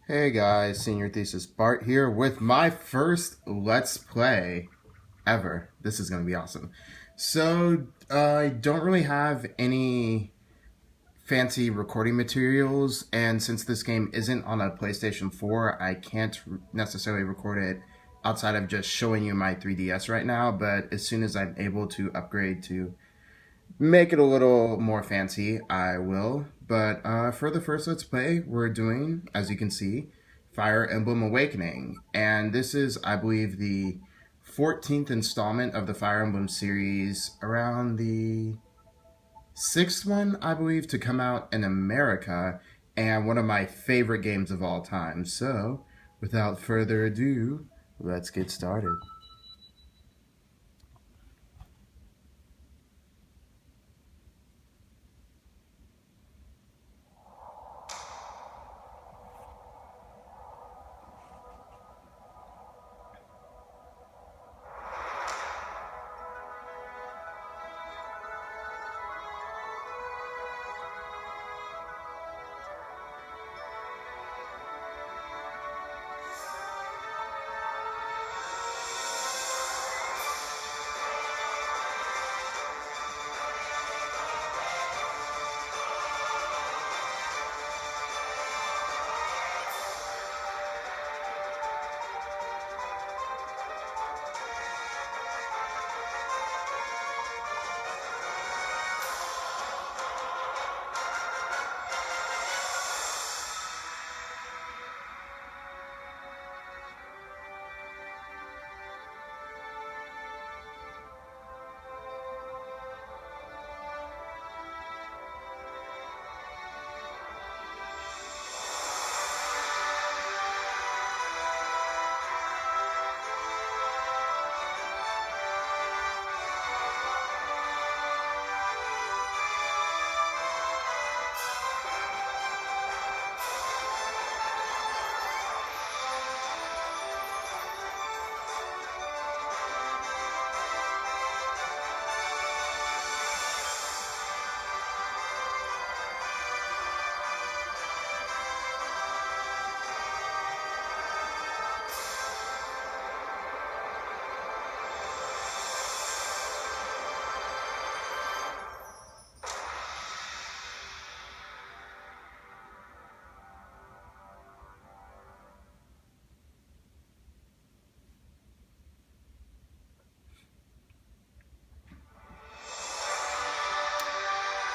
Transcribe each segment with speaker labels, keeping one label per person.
Speaker 1: Hey guys, Senior Thesis Bart here with my first Let's Play ever. This is going to be awesome. So, I don't really have any fancy recording materials, and since this game isn't on a PlayStation 4, I can't necessarily record it outside of just showing you my 3DS right now, but as soon as I'm able to upgrade to make it a little more fancy, I will. But for the first Let's Play, we're doing, as you can see, Fire Emblem Awakening. And this is, I believe, the 14th installment of the Fire Emblem series, around the 6th one, I believe, to come out in America, and one of my favorite games of all time. So, without further ado, let's get started.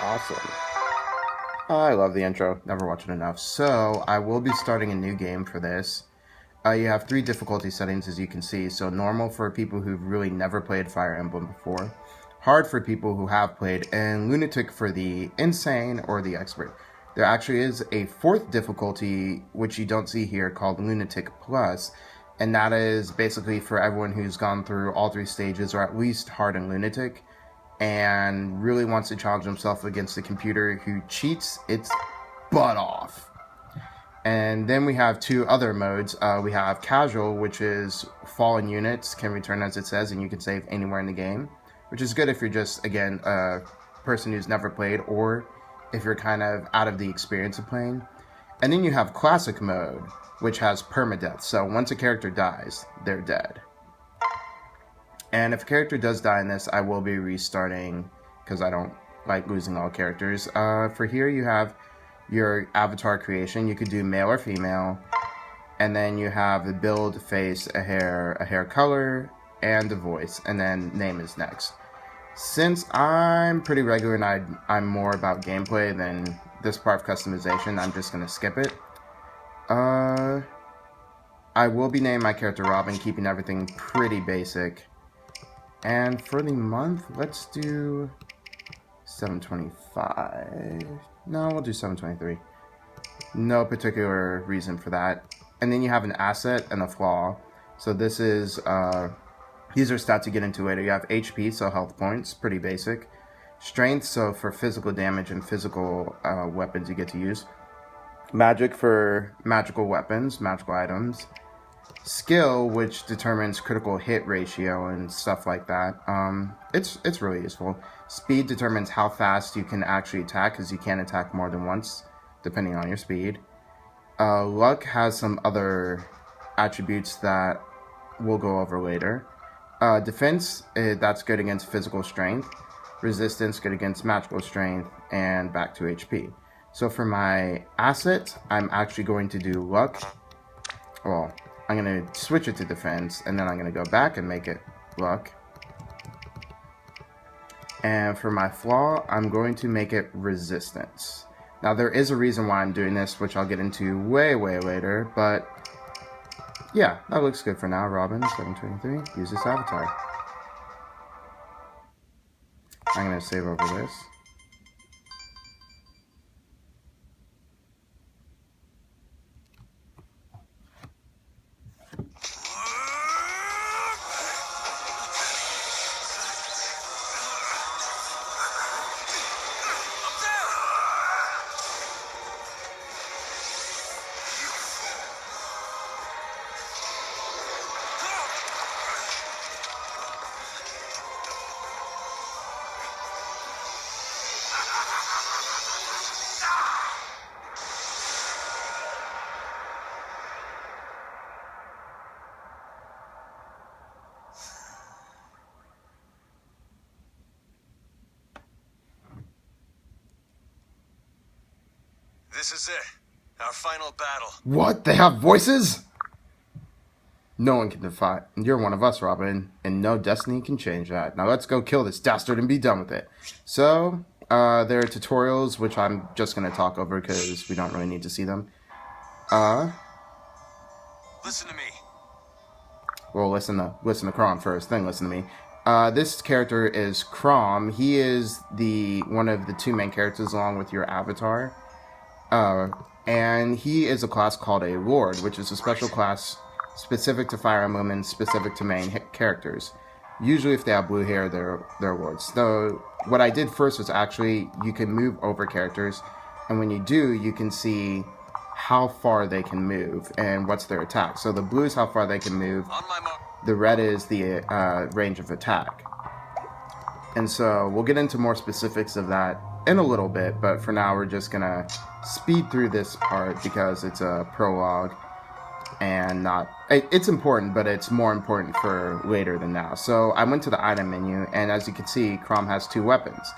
Speaker 1: Awesome. I love the intro. Never watched it enough. So, I will be starting a new game for this. You have three difficulty settings, as you can see. So, normal for people who've really never played Fire Emblem before, hard for people who have played, and lunatic for the insane or the expert. There actually is a fourth difficulty, which you don't see here, called Lunatic Plus, and that is basically for everyone who's gone through all three stages, or at least hard and lunatic, and really wants to challenge himself against the computer who cheats its butt off. And then we have two other modes. We have casual, which is fallen units can return as it says, and you can save anywhere in the game, which is good if you're just, again, a person who's never played, or if you're kind of out of the experience of playing. And then you have classic mode, which has permadeath. So once a character dies, they're dead. And if a character does die in this, I will be restarting because I don't like losing all characters. For here, you have your avatar creation. You could do male or female. And then you have the build, face, a hair color, and a voice. And then name is next. Since I'm pretty regular and I'm more about gameplay than this part of customization, I'm just going to skip it. I will be naming my character Robin, keeping everything pretty basic. And for the month, let's do 725. No, we'll do 723. No particular reason for that. And then you have an asset and a flaw. So this is, these are stats you get into later. You have HP, so health points, pretty basic. Strength, so for physical damage and physical weapons you get to use. Magic for magical weapons, magical items. Skill, which determines critical hit ratio and stuff like that. It's really useful. Speed determines how fast you can actually attack, because you can't attack more than once, depending on your speed. Luck has some other attributes that we'll go over later. Defense, that's good against physical strength. Resistance, good against magical strength, and back to HP. So for my asset, I'm actually going to do luck. Well, I'm going to switch it to defense, and then I'm going to go back and make it luck. And for my flaw, I'm going to make it resistance. Now, there is a reason why I'm doing this, which I'll get into way, way later, but yeah, that looks good for now. Robin, 723, use this avatar. I'm going to save over this.
Speaker 2: This is it. Our final battle.
Speaker 1: What? They have voices? No one can defy. You're one of us, Robin, and no destiny can change that. Now let's go kill this dastard and be done with it. So, there are tutorials, which I'm just going to talk over because we don't really need to see them.
Speaker 2: Listen to me.
Speaker 1: Well, listen to Crom first, then listen to me. This character is Crom. He is one of the two main characters along with your avatar. And he is a class called a Lord, which is a special class specific to Fire Emblem and specific to main characters. Usually if they have blue hair, they're Lords. So what I did first was actually, you can move over characters, and when you do, you can see how far they can move and what's their attack. So the blue is how far they can move, the red is the range of attack. And so we'll get into more specifics of that in a little bit, but for now we're just gonna speed through this part because it's a prologue and it's important, but it's more important for later than now. So I went to the item menu, and as you can see, Crom has two weapons,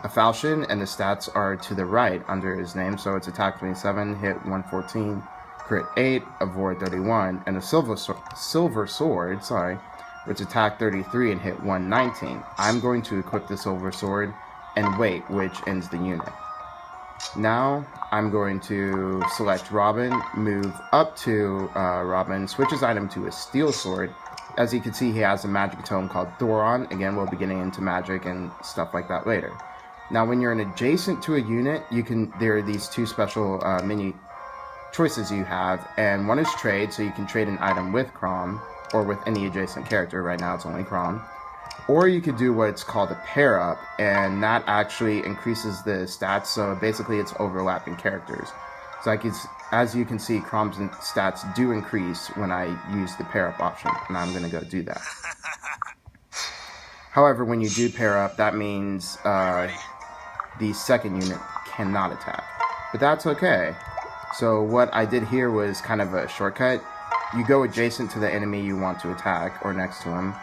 Speaker 1: a falchion, and the stats are to the right under his name. So it's attack 27, hit 114, crit 8, avoid 31, and a silver sword, which attack 33 and hit 119. I'm going to equip the silver sword and wait, which ends the unit. Now I'm going to select Robin, move up to Robin, switch his item to a steel sword. As you can see, he has a magic tome called Thoron. Again, we'll be getting into magic and stuff like that later. Now when you're an adjacent to a unit, there are these two special mini choices you have, and one is trade, so you can trade an item with Crom or with any adjacent character. Right now it's only Crom. Or you could do what's called a pair up, and that actually increases the stats, so basically it's overlapping characters. So as you can see, Crom's stats do increase when I use the pair up option, and I'm going to go do that. However, when you do pair up, that means the second unit cannot attack. But that's okay. So what I did here was kind of a shortcut. You go adjacent to the enemy you want to attack, or next to him.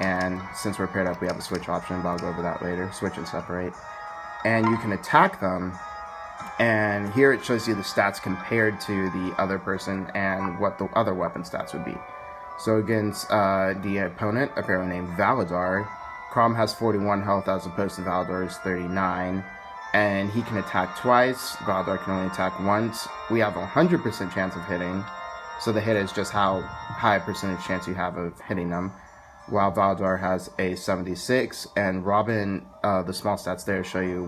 Speaker 1: And since we're paired up, we have a switch option, but I'll go over that later. Switch and separate. And you can attack them. And here it shows you the stats compared to the other person and what the other weapon stats would be. So against the opponent, apparently named Valadar, Crom has 41 health as opposed to Valadar's 39. And he can attack twice. Valadar can only attack once. We have a 100% chance of hitting. So the hit is just how high a percentage chance you have of hitting them. While Valadar has a 76, and Robin, the small stats there show you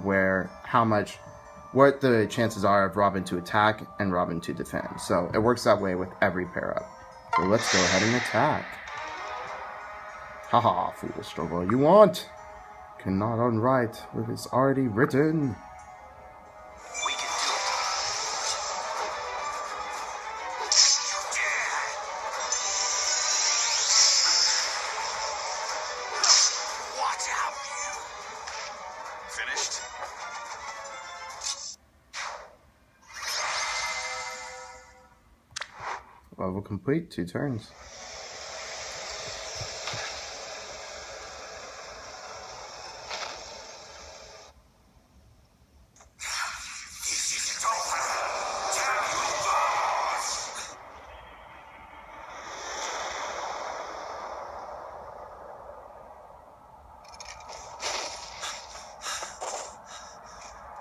Speaker 1: what the chances are of Robin to attack and Robin to defend. So it works that way with every pair up. So let's go ahead and attack. Haha, fool, struggle all you want. Cannot unwrite what is already written.
Speaker 2: We can do it. Watch out, you. Finished?
Speaker 1: Level complete, 2 turns.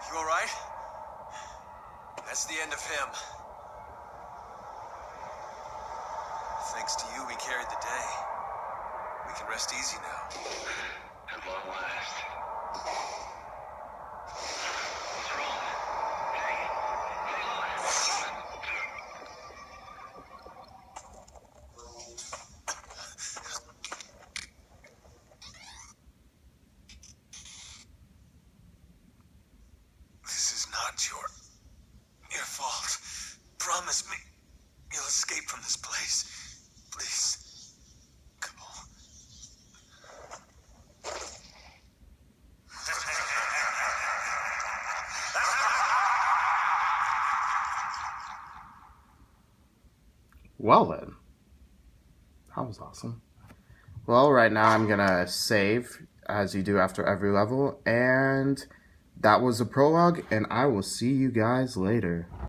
Speaker 2: You alright? That's the end of him. Thanks to you, we carried the day. We can rest easy now.
Speaker 3: At long last. What's wrong? Hey,
Speaker 2: This is not your fault. Promise me you'll escape from this place. Please. Come on.
Speaker 1: Well then. That was awesome. Well, right now I'm gonna save, as you do after every level, and that was the prologue, and I will see you guys later.